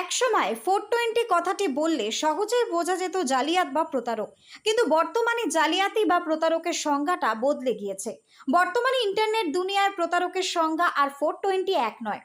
একসময় 420 কথাটি বললে সহজেই বোঝা যেত জালিয়াত বা প্রতারক, কিন্তু বর্তমানে জালিয়াতি বা প্রতারকের সংজ্ঞাটা বদলে গিয়েছে। বর্তমানে ইন্টারনেট দুনিয়ার প্রতারকের সংজ্ঞা আর 420 এক নয়।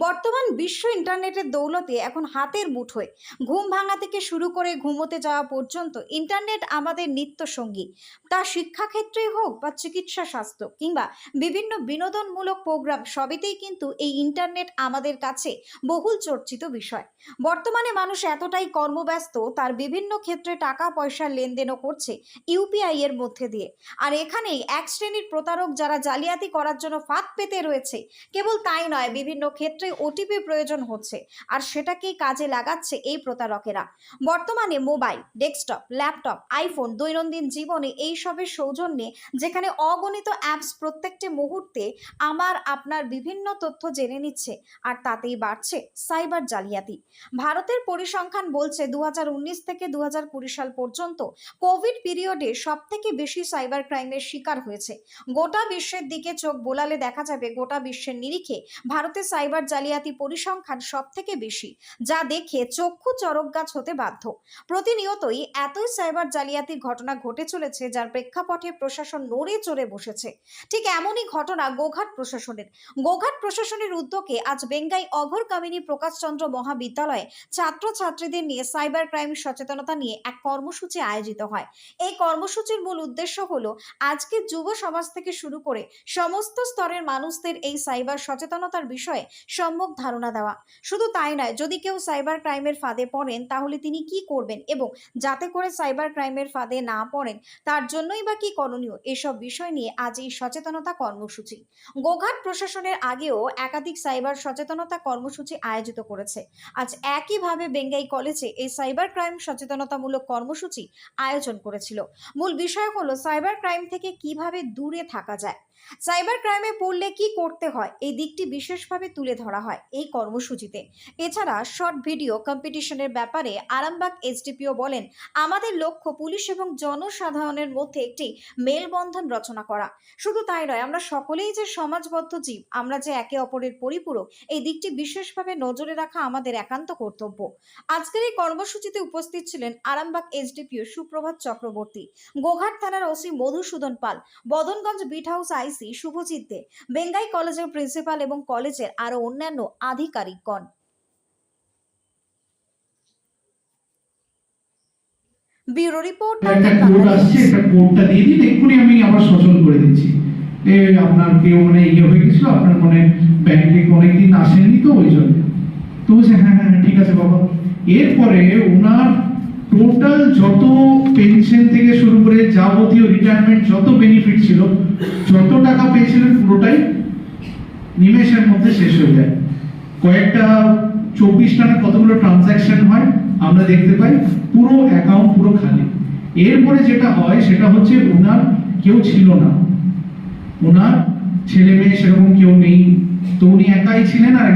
বর্তমান বিশ্ব ইন্টারনেটের দৌলতে এখন হাতের মুঠোয়। ঘুম ভাঙা থেকে শুরু করে ঘুমোতে যাওয়া পর্যন্ত ইন্টারনেট আমাদের নিত্য সঙ্গী। তা শিক্ষাক্ষেত্রেই হোক বা চিকিৎসা স্বাস্থ্য কিংবা বিভিন্ন বিনোদনমূলক প্রোগ্রাম, সবেতেই কিন্তু এই ইন্টারনেট আমাদের কাছে বহুল চর্চিত বিষয়। বর্তমানে মানুষ এতটাই কর্মব্যস্ত, তার বিভিন্ন ক্ষেত্রে টাকা পয়সার লেনদেনও করছে ইউপিআই এর মধ্যে দিয়ে। আর এখানেই এক শ্রেণীর প্রতারক যারা জালিয়াতি করার জন্য ফাঁদ পেতে রয়েছে। কেবল তাই নয়, বিভিন্ন ক্ষেত্রে ওটিপি প্রয়োজন হচ্ছে, আর সেটাকেই কাজে লাগাচ্ছে এই প্রতারকেরা। বর্তমানে মোবাইল, ডেস্কটপ, ল্যাপটপ, আইফোন দৈনন্দিন জীবনে এই সবের সৌজন্যে, যেখানে অগণিত অ্যাপস প্রত্যেকটি মুহূর্তে আমার আপনার বিভিন্ন তথ্য জেনে নিচ্ছে, আর তাতেই বাড়ছে সাইবার জালিয়াতি। ভারতের পরিসংখ্যান বলছে 2019 থেকে 2020 সাল পর্যন্ত কোভিড পিরিয়ডে সবথেকে বেশি সাইবার ক্রাইমের শিকার হয়েছে। গোটা বিশ্বের দিকে চোখ বোলালে দেখা যাবে গোটা বিশ্বের নিরিখে ভারতের সাইবার জালিয়াতি পরিসংখ্যান সবথেকে বেশি, যা দেখে চক্ষু চরক গাছ হতে বাধ্য। প্রতিনিয়তই এতই সাইবার জালিয়াতির ঘটনা ঘটে চলেছে, যার প্রেক্ষাপটে প্রশাসন নড়ে চড়ে বসেছে। ঠিক এমনই ঘটনা গোঘাট প্রশাসনের উদ্যোগে আজ বেঙ্গাই অঘোর কামিনী প্রকাশচন্দ্র মহাবিদ্যালয়ে ছাত্রছাত্রীদের নিয়ে সাইবার ক্রাইম সচেতনতা নিয়ে এক কর্মসূচি আয়োজিত হয়। এই কর্মসূচির মূল উদ্দেশ্য হলো আজকে যুব সমাজ থেকে শুরু করে সমস্ত স্তরের মানুষদের এই সাইবার সচেতনতার বিষয়ে সম্যক ধারণা দেওয়া। শুধু তাই নয়, যদি কেউ সাইবার ক্রাইমের ফাঁদে পড়েন তাহলে তিনি কি করবেন, এবং যাতে করে সাইবার ক্রাইমের ফাঁদে না পড়েন তার জন্যই বা কি করণীয়, এসব বিষয় নিয়ে আজ এই সচেতনতা কর্মসূচি। গোঘাট প্রশাসনের আগেও একাধিক সাইবার সচেতনতা কর্মসূচি আয়োজিত করেছে। আজ একইভাবে বেঙ্গাই কলেজে এই সাইবার ক্রাইম সচেতনতামূলক কর্মসূচি আয়োজন করেছিল। মূল বিষয় হলো সাইবার ক্রাইম থেকে কিভাবে দূরে থাকা যায়, সাইবার ক্রাইমে পড়লে কি করতে হয়, এই দিকটি বিশেষভাবে তুলে ধরা হয় এই কর্মসূচিতে। এছাড়া শর্ট ভিডিও কম্পিটিশনের ব্যাপারে আরামবাগ এসডিপিও বলেন, আমাদের লক্ষ্য পুলিশ এবং জনসাধারণের মধ্যে একটি মেলবন্ধন রচনা করা। শুধু তাই নয়, আমরা সকলেই যে সমাজবদ্ধ জীব, আমরা যে একে অপরের পরিপূরক, এই দিকটি বিশেষভাবে নজরে রাখা আমাদের একান্ত কর্তব্য। আজকের এই কর্মসূচিতে উপস্থিত ছিলেন আরামবাগ এসডিপিও সুপ্রভাত চক্রবর্তী, গোঘাট থানার OC Madhusudan Pal, Badanganj beat house IC Subhajit De, Bengai কলেজের প্রিন্সিপাল এবং কলেজের আরো অন্যান্য আধিকারিকগণ। Bureau report. একটা কোড আসছে, একটা কোডটা দিয়ে দিন, এক্ষুনি আমি আবার সচল করে দিচ্ছি। আপনার কেউ মানে ইয়ে হয়ে গেছিল, আপনার মানে ব্যাংকে অনেকদিন আসেননি তো ওই জন্য। তো বলছে হ্যাঁ হ্যাঁ ঠিক আছে বাবা। এরপরে ওনার টোটাল যত পেনশন থেকে শুরু করে যাবতীয় রিটায়ারমেন্ট যত বেনিফিট ছিল, যত টাকা পেয়েছিলেন পুরোটাই নিমেষের মধ্যে শেষ হয়ে যায়। কয়েকটা 24 টাকা কতগুলো ট্রানজাকশন হয় আমরা দেখতে পাই, পুরো অ্যাকাউন্ট পুরো খালি। এরপরে যেটা হয় সেটা হচ্ছে ওনার কেউ ছিল না, ওনার ছেলে মেয়ে সেরকম কেউ নেই, তো উনি একাই ছিলেন, আর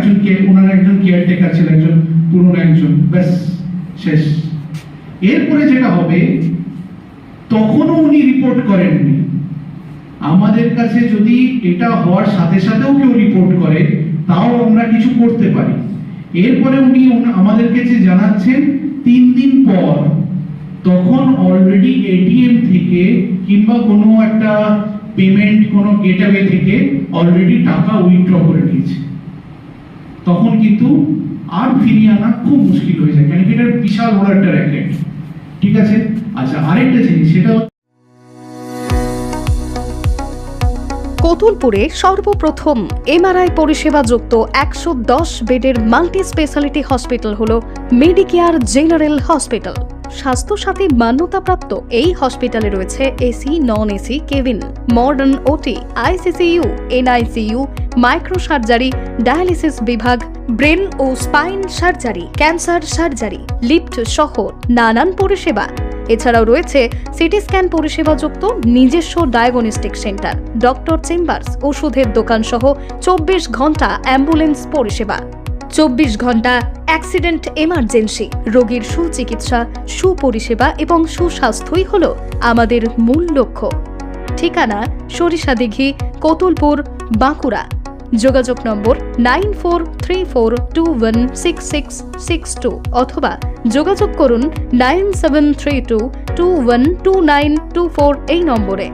ওনার একজন কেয়ারটেকার ছিল, একজন পুরনো একজন, ব্যাস শেষ। এরপরে যেটা হবে, তখনও উনি রিপোর্ট করেননি আমাদের কাছে। যদি এটা হওয়ার সাথে সাথেও কেউ রিপোর্ট করে তাও আমরা কিছু করতে পারি। এরপরে উনি আমাদেরকে যে জানাচ্ছেন 3 দিন পর, তখন অলরেডি এটিএম থেকে কিংবা কোনো একটা পেমেন্ট কোনো গেটওয়ে থেকে অলরেডি টাকা উইথড্র করে নিয়েছে। তখন কিন্তু আর ফিরিয়ে আনা খুব মুশকিল হয়ে যায়, কারণ এটা বিশাল বড় একটা র্যাকেট। ঠিক আছে, আচ্ছা আরেকটা জিনিস, সেটা কতুলপুরে সর্বপ্রথম এমআরআই পরিষেবা যুক্ত 110 বেডের মাল্টি স্পেশালিটি হসপিটাল হলো মেডিকেয়ার জেনারেল হসপিটাল। স্বাস্থ্যসাথী মান্যতাপ্রাপ্ত এই হসপিটালে রয়েছে AC, non AC cabin, modern OT, ICCU, NICU, micro surgery, dialysis বিভাগ, ব্রেন ও spine surgery, cancer surgery, lift সহ নানান পরিষেবা। এছাড়াও রয়েছে সিটি স্ক্যান পরিষেবা যুক্ত নিজস্ব ডায়াগনস্টিক সেন্টার, ডক্টর চেম্বার্স, ওষুধের দোকান সহ 24 ঘন্টা অ্যাম্বুলেন্স পরিষেবা। 24 ঘন্টা অ্যাক্সিডেন্ট এমার্জেন্সি, রোগীর সুচিকিৎসা, সুপরিষেবা এবং সুস্বাস্থ্যই হলো আমাদের মূল লক্ষ্য। ঠিকানা সরিষাদিঘি, কতুলপুর, বাঁকুড়া। যোগাযোগ নম্বর 9434216662 অথবা যোগাযোগ করুন 9732212924 এই নম্বরে।